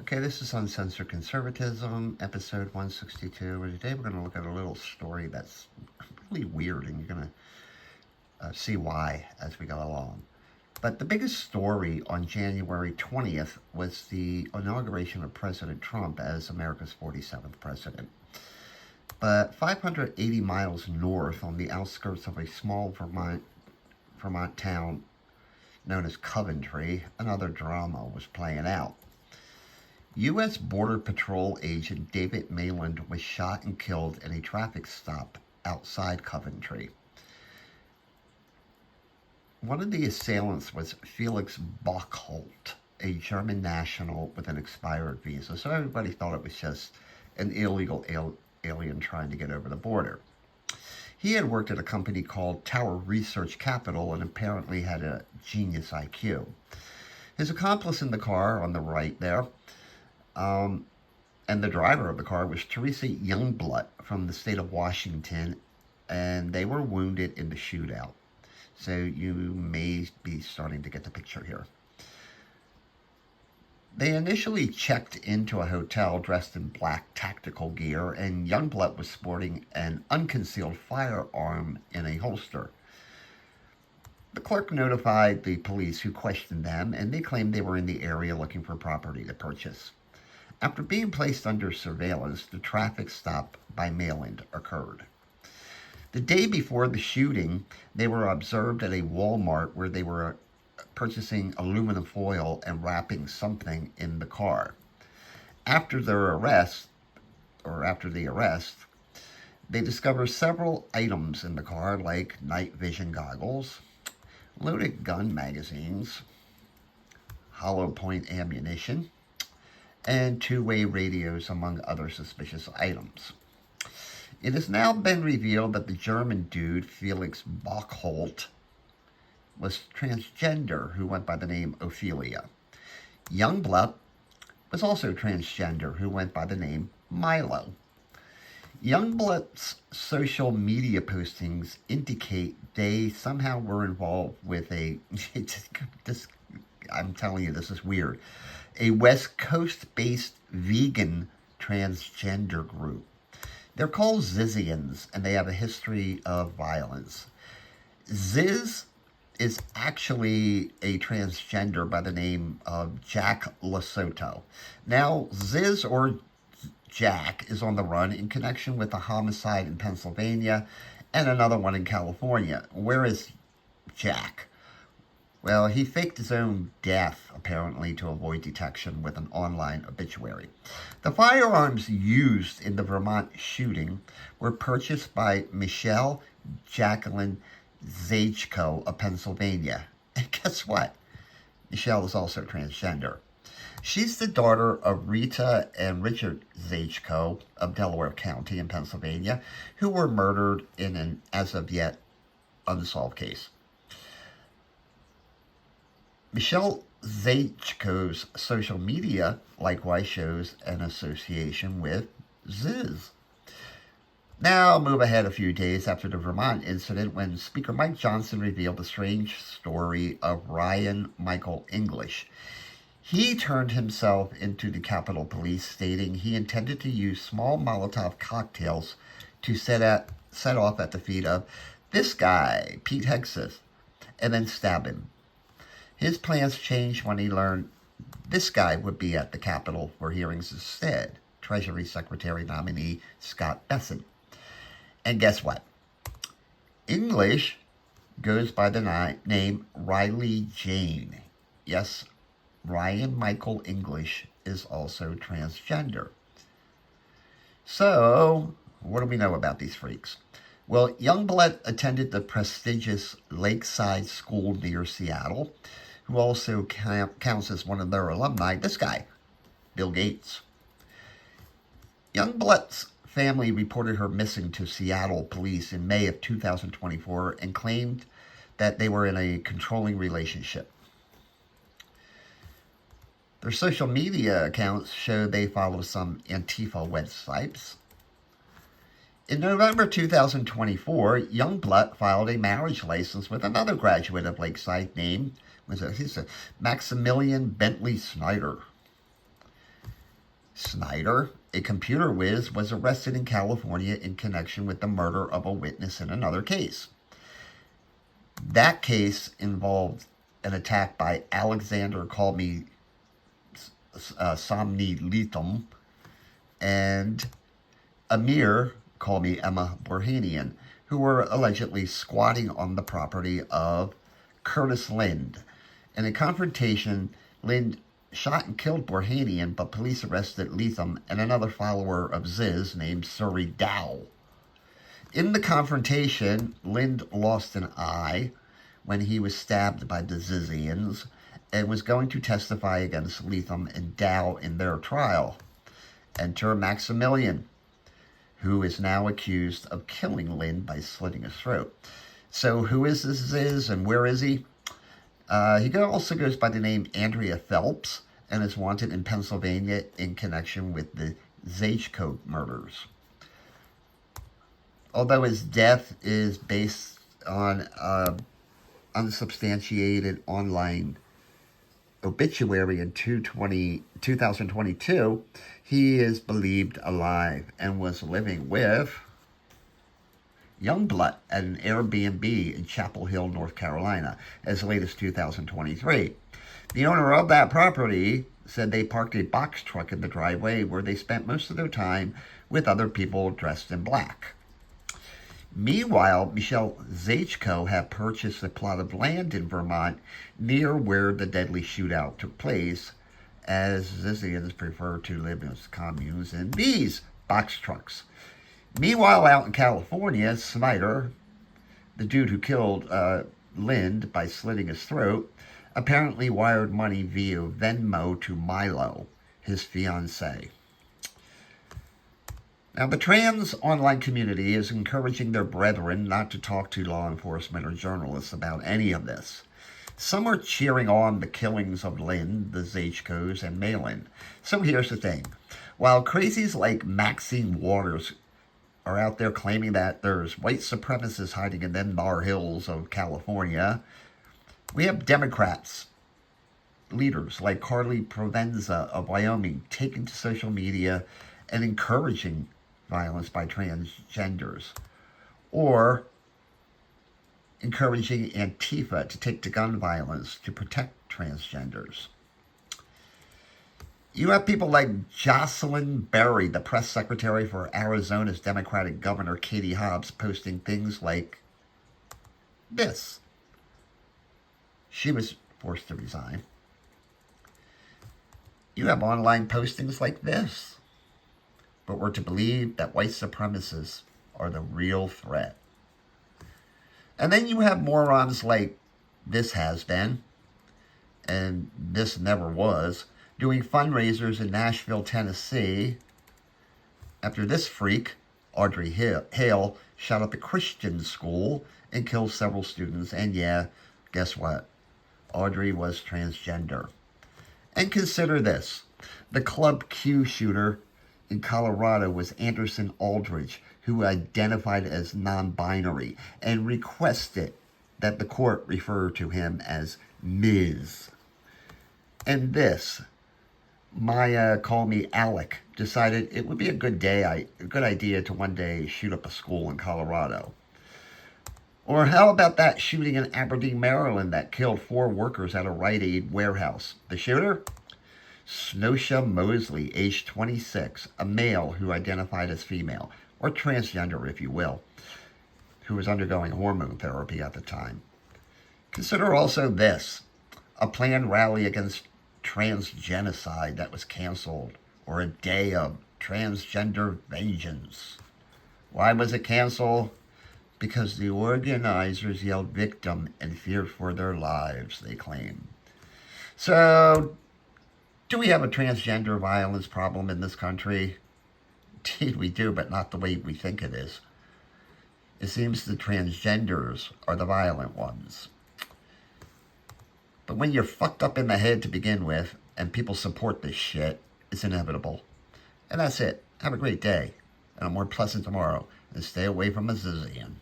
Okay, this is Uncensored Conservatism, episode 162, and today we're going to look at a little story that's really weird, and you're going to see why as we go along. But the biggest story on January 20th was the inauguration of President Trump as America's 47th president. But 580 miles north on the outskirts of a small Vermont town known as Coventry, another drama was playing out. U.S. Border Patrol agent David Maland was shot and killed in a traffic stop outside Coventry. One of the assailants was Felix Bockholt, a German national with an expired visa, so everybody thought it was just an illegal alien trying to get over the border. He had worked at a company called Tower Research Capital and apparently had a genius IQ. His accomplice in the car on the right there, and the driver of the car was Teresa Youngblood from the state of Washington, and they were wounded in the shootout. So you may be starting to get the picture here. They initially checked into a hotel dressed in black tactical gear, and Youngblood was sporting an unconcealed firearm in a holster. The clerk notified the police, who questioned them, and they claimed they were in the area looking for property to purchase. After being placed under surveillance, the traffic stop by Maland occurred. The day before the shooting, they were observed at a Walmart where they were purchasing aluminum foil and wrapping something in the car. After the arrest, they discovered several items in the car, like night vision goggles, loaded gun magazines, hollow point ammunition, and two-way radios, among other suspicious items. It has now been revealed that the German dude, Felix Bockholt, was transgender, who went by the name Ophelia. Youngblood was also transgender, who went by the name Milo. Youngblood's social media postings indicate they somehow were involved with I'm telling you, this is weird, a West Coast-based vegan transgender group. They're called Zizians, and they have a history of violence. Ziz is actually a transgender by the name of Jack Lesotho. Now, Ziz, or Jack, is on the run in connection with a homicide in Pennsylvania and another one in California. Where is Jack? Well, he faked his own death, apparently, to avoid detection with an online obituary. The firearms used in the Vermont shooting were purchased by Michelle Jacqueline Zajko of Pennsylvania. And guess what? Michelle is also transgender. She's the daughter of Rita and Richard Zajko of Delaware County in Pennsylvania, who were murdered in an as-of-yet unsolved case. Michelle Zajko's social media likewise shows an association with Ziz. Now, move ahead a few days after the Vermont incident, when Speaker Mike Johnson revealed the strange story of Ryan Michael English. He turned himself into the Capitol Police, stating he intended to use small Molotov cocktails to set off at the feet of this guy, Pete Hegseth, and then stab him. His plans changed when he learned this guy would be at the Capitol for hearings instead, Treasury Secretary nominee Scott Bessent. And guess what? English goes by the name Riley Jane. Yes, Ryan Michael English is also transgender. So, what do we know about these freaks? Well, Youngblood attended the prestigious Lakeside School near Seattle, who also counts as one of their alumni, this guy, Bill Gates. Youngblood's family reported her missing to Seattle police in May of 2024 and claimed that they were in a controlling relationship. Their social media accounts show they follow some Antifa websites. In November 2024, Youngblood filed a marriage license with another graduate of Lakeside named Maximilian Bentley Snyder. Snyder, a computer whiz, was arrested in California in connection with the murder of a witness in another case. That case involved an attack by Alexander Somni Letham and Amir Emma Burhanian, who were allegedly squatting on the property of Curtis Lind. In a confrontation, Lind shot and killed Burhanian, but police arrested Letham and another follower of Ziz named Surrey Dow. In the confrontation, Lind lost an eye when he was stabbed by the Zizians and was going to testify against Letham and Dow in their trial. Enter Maximilian, who is now accused of killing Lind by slitting his throat. So who is this Ziz and where is he? He also goes by the name Andrea Phelps and is wanted in Pennsylvania in connection with the Zajko murders. Although his death is based on unsubstantiated online obituary in 2022, he is believed alive and was living with Youngblood at an Airbnb in Chapel Hill, North Carolina, as late as 2023. The owner of that property said they parked a box truck in the driveway where they spent most of their time with other people dressed in black. Meanwhile, Michelle Zajko had purchased a plot of land in Vermont near where the deadly shootout took place, as Zizians prefer to live in communes in these box trucks. Meanwhile, out in California, Snyder, the dude who killed Lind by slitting his throat, apparently wired money via Venmo to Milo, his fiancée. Now, the trans online community is encouraging their brethren not to talk to law enforcement or journalists about any of this. Some are cheering on the killings of Lind, the Zajkos, and Malin. So here's the thing. While crazies like Maxine Waters are out there claiming that there's white supremacists hiding in the Nar Hills of California, we have Democrats, leaders like Carly Provenza of Wyoming, taking to social media and encouraging violence by transgenders, or encouraging Antifa to take to gun violence to protect transgenders. You have people like Jocelyn Berry, the press secretary for Arizona's Democratic Governor Katie Hobbs, posting things like this. She was forced to resign. You have online postings like this. But we're to believe that white supremacists are the real threat. And then you have morons like this has been, and this never was, doing fundraisers in Nashville, Tennessee, after this freak, Audrey Hale, shot up a Christian school and killed several students. And yeah, guess what? Audrey was transgender. And consider this. The Club Q shooter in Colorado was Anderson Aldridge, who identified as non-binary and requested that the court refer to him as Ms. And this, Maya, call me Alec, decided it would be a good idea to one day shoot up a school in Colorado. Or how about that shooting in Aberdeen, Maryland that killed 4 workers at a Rite Aid warehouse? The shooter? Snosha Mosley, age 26, a male who identified as female, or transgender if you will, who was undergoing hormone therapy at the time. Consider also this, a planned rally against transgenocide that was canceled, or a day of transgender vengeance. Why was it canceled? Because the organizers yelled victim and feared for their lives, they claim. So, do we have a transgender violence problem in this country? Indeed we do, but not the way we think it is. It seems the transgenders are the violent ones. But when you're fucked up in the head to begin with, and people support this shit, it's inevitable. And that's it. Have a great day, and a more pleasant tomorrow, and stay away from a Zizian.